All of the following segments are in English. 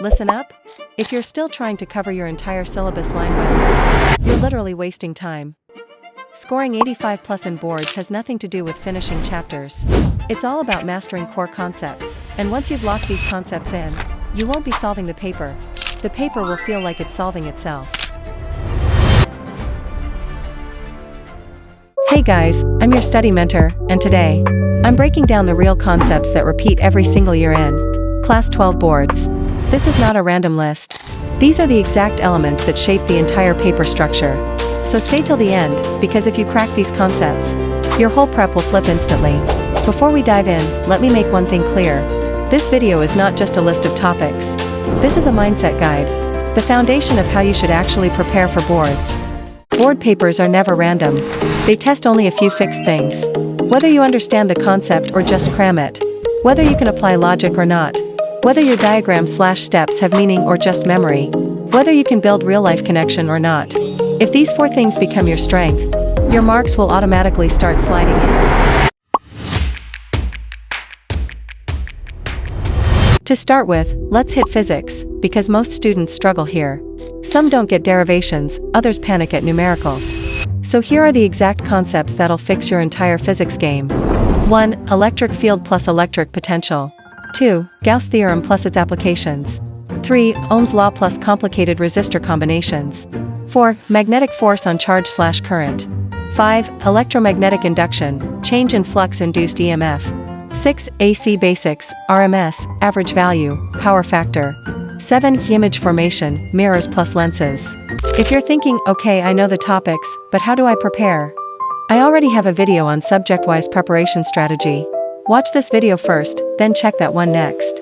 Listen up? If you're still trying to cover your entire syllabus line by line, you're literally wasting time. Scoring 85 plus in boards has nothing to do with finishing chapters. It's all about mastering core concepts, and once you've locked these concepts in, you won't be solving the paper. The paper will feel like it's solving itself. Hey guys, I'm your study mentor, and today, I'm breaking down the real concepts that repeat every single year in Class 12 boards. This is not a random list. These are the exact elements that shape the entire paper structure. So stay till the end, because if you crack these concepts, your whole prep will flip instantly. Before we dive in, let me make one thing clear. This video is not just a list of topics. This is a mindset guide, the foundation of how you should actually prepare for boards. Board papers are never random. They test only a few fixed things. Whether you understand the concept or just cram it. Whether you can apply logic or not. Whether your diagrams/steps have meaning or just memory. Whether you can build real-life connection or not. If these four things become your strength, your marks will automatically start sliding in. To start with, let's hit physics, because most students struggle here. Some don't get derivations, others panic at numericals. So here are the exact concepts that'll fix your entire physics game. 1. Electric field plus electric potential. 2. Gauss theorem plus its applications. 3. Ohm's law plus complicated resistor combinations. 4. Magnetic force on charge/current. 5. Electromagnetic induction, change in flux-induced EMF. 6. AC basics, RMS, average value, power factor. 7. Image formation, mirrors plus lenses. If you're thinking, okay, I know the topics, but how do I prepare? I already have a video on subject-wise preparation strategy. Watch this video first, then check that one next.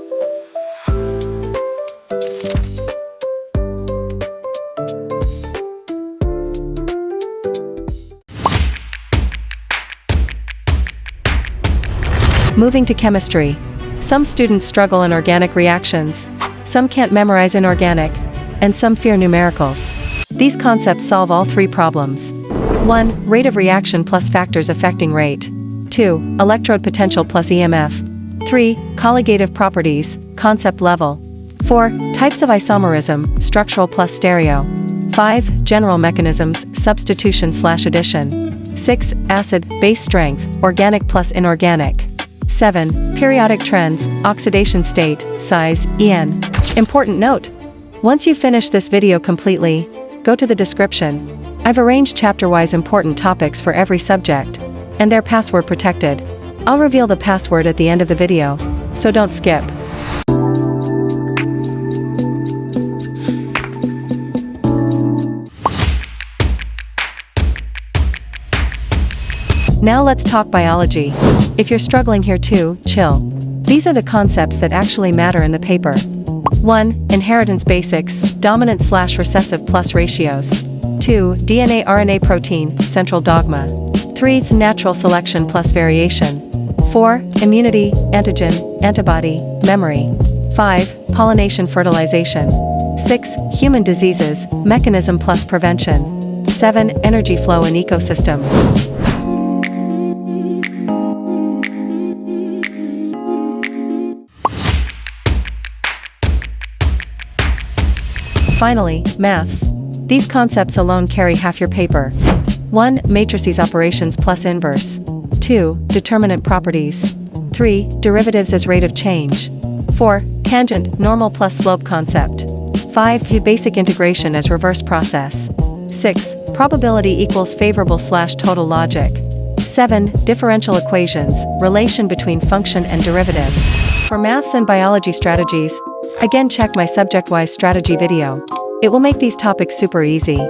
Moving to chemistry. Some students struggle in organic reactions, some can't memorize inorganic, and some fear numericals. These concepts solve all three problems. 1. Rate of reaction plus factors affecting rate. 2. Electrode potential plus EMF. 3. Colligative properties, concept level. 4. Types of isomerism, structural plus stereo. 5. General mechanisms, substitution/addition. 6. Acid, base strength, organic plus inorganic. 7. Periodic trends, oxidation state, size, EN. Important note: once you finish this video completely, go to the description. I've arranged chapter-wise important topics for every subject, and they're password protected. I'll reveal the password at the end of the video, so don't skip. Now let's talk biology. If you're struggling here too, chill. These are the concepts that actually matter in the paper. 1. Inheritance basics, dominant/recessive plus ratios. 2. DNA RNA protein, central dogma. 3. Natural selection plus variation. 4. Immunity, antigen, antibody, memory. 5. Pollination fertilization. 6. Human diseases, mechanism plus prevention. 7. Energy flow in ecosystem. Finally, maths. These concepts alone carry half your paper. 1. Matrices operations plus inverse. 2. Determinant properties. 3. Derivatives as rate of change. 4. Tangent, normal plus slope concept. 5. Basic integration as reverse process. 6. Probability equals favorable/total logic. 7. Differential equations, relation between function and derivative. For maths and biology strategies, again check my subject-wise strategy video. It will make these topics super easy.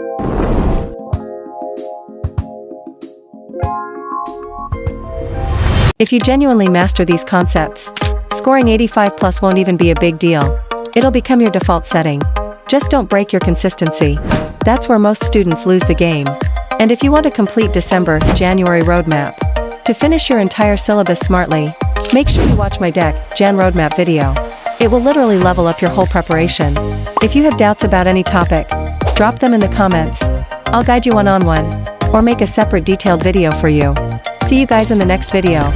If you genuinely master these concepts, scoring 85 plus won't even be a big deal. It'll become your default setting. Just don't break your consistency. That's where most students lose the game. And if you want a complete December-January roadmap to finish your entire syllabus smartly, make sure you watch my Jan roadmap video. It will literally level up your whole preparation. If you have doubts about any topic, drop them in the comments. I'll guide you one-on-one, or make a separate detailed video for you. See you guys in the next video.